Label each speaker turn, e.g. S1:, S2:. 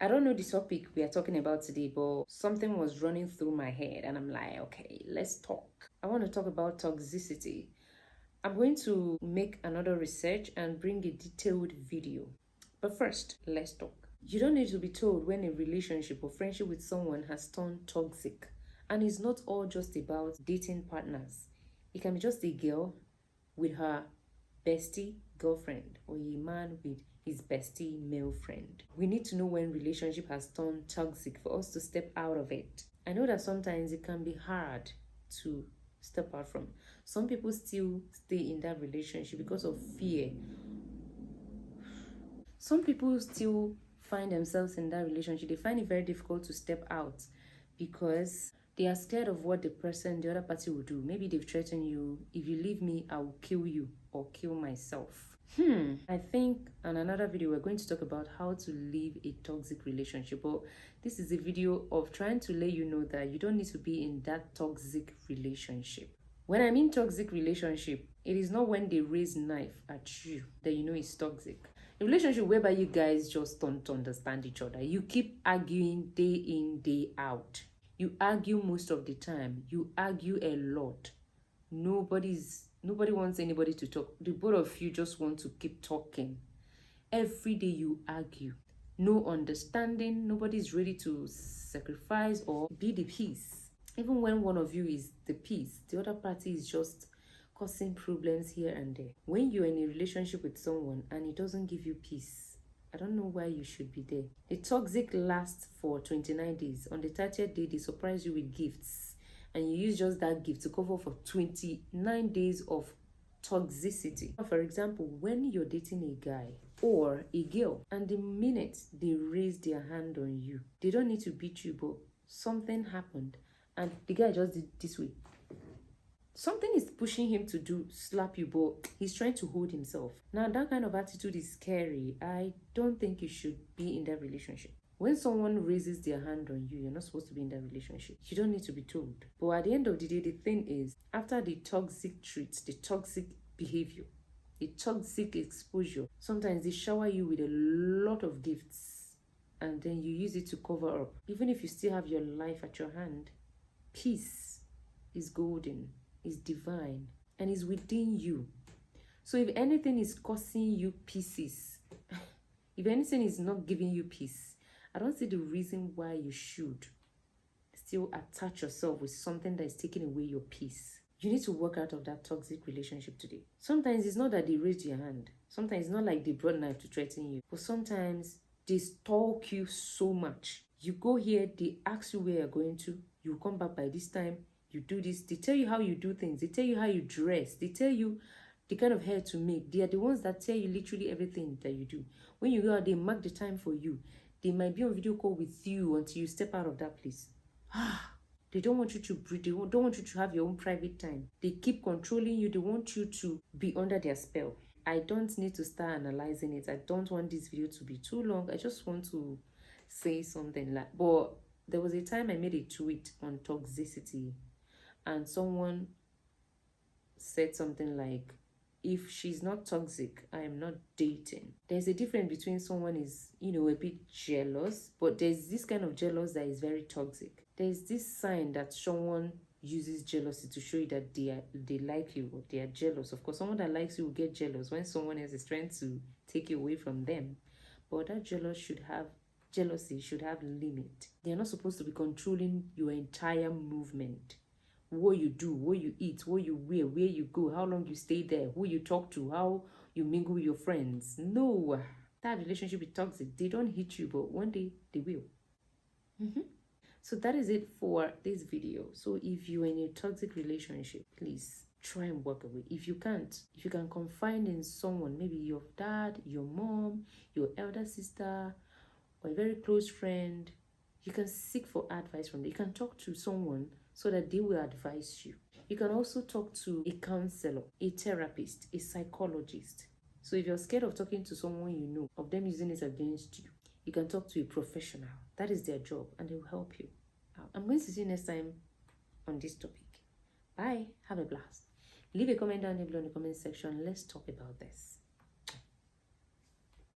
S1: I don't know the topic we are talking about today, but something was running through my head and I'm like, okay, let's talk. I want to talk about toxicity. I'm going to make another research and bring a detailed video. But first, let's talk. You don't need to be told when a relationship or friendship with someone has turned toxic. And it's not all just about dating partners. It can be just a girl with her bestie girlfriend or a man with his bestie male friend. We need to know when relationship has turned toxic for us to step out of it. I know that sometimes it can be hard to step out from. Some people still stay in that relationship because of fear. Some people still find themselves in that relationship. They find it very difficult to step out because they are scared of what the other party will do. Maybe they've threatened you, if you leave me, I will kill you or kill myself. I think in another video we're going to talk about how to leave a toxic relationship. But this is a video of trying to let you know that you don't need to be in that toxic relationship. When I mean toxic relationship, it is not when they raise knife at you that you know it's toxic. A relationship whereby you guys just don't understand each other. You keep arguing day in, day out. You argue most of the time. You argue a lot. Nobody wants anybody to talk. The both of you just want to keep talking. Every day you argue. No understanding. Nobody's ready to sacrifice or be the peace. Even when one of you is the peace, the other party is just causing problems here and there. When you're in a relationship with someone and it doesn't give you peace, I don't know why you should be there. The toxic lasts for 29 days. On the 30th day, they surprise you with gifts. And you use just that gift to cover for 29 days of toxicity. For example, when you're dating a guy or a girl and the minute they raise their hand on you, they don't need to beat you, but something happened and the guy just did this way. Something is pushing him to slap you, but he's trying to hold himself. Now, that kind of attitude is scary. I don't think you should be in that relationship. When someone raises their hand on you, you're not supposed to be in that relationship. You don't need to be told. But at the end of the day, the thing is, after the toxic treats, the toxic behavior, the toxic exposure, sometimes they shower you with a lot of gifts and then you use it to cover up. Even if you still have your life at your hand, peace is golden, is divine, and is within you. So if anything is causing you pieces, if anything is not giving you peace, I don't see the reason why you should still attach yourself with something that is taking away your peace. You need to work out of that toxic relationship today. Sometimes it's not that they raised your hand. Sometimes it's not like they brought a knife to threaten you. But sometimes they stalk you so much. You go here, they ask you where you're going to. You come back by this time. You do this. They tell you how you do things. They tell you how you dress. They tell you the kind of hair to make. They are the ones that tell you literally everything that you do. When you go out, they mark the time for you. They might be on video call with you until you step out of that place. They don't want you to breathe. They don't want you to have your own private time. They keep controlling you. They want you to be under their spell. I don't need to start analyzing it. I don't want this video to be too long. I just want to say something like, but there was a time I made a tweet on toxicity and someone said something like, if she's not toxic, I am not dating. There's a difference between someone is, a bit jealous, but there's this kind of jealous that is very toxic. There's this sign that someone uses jealousy to show you that they like you or they are jealous. Of course, someone that likes you will get jealous when someone else is trying to take you away from them. But that jealousy should have limit. They're not supposed to be controlling your entire movement. What you do, what you eat, what you wear, where you go, how long you stay there, who you talk to, how you mingle with your friends. No, that relationship is toxic. They don't hit you, but one day they will. So that is it for this video. So if you're in a toxic relationship, please try and walk away. If you can't, if you can confide in someone, maybe your dad, your mom, your elder sister, or a very close friend, you can seek for advice from them. You can talk to someone so that they will advise you. You can also talk to a counselor, a therapist, a psychologist. So if you're scared of talking to someone you know, of them using it against you, you can talk to a professional. That is their job and they will help you out. I'm going to see you next time on this topic. Bye. Have a blast. Leave a comment down below in the comment section. Let's talk about this.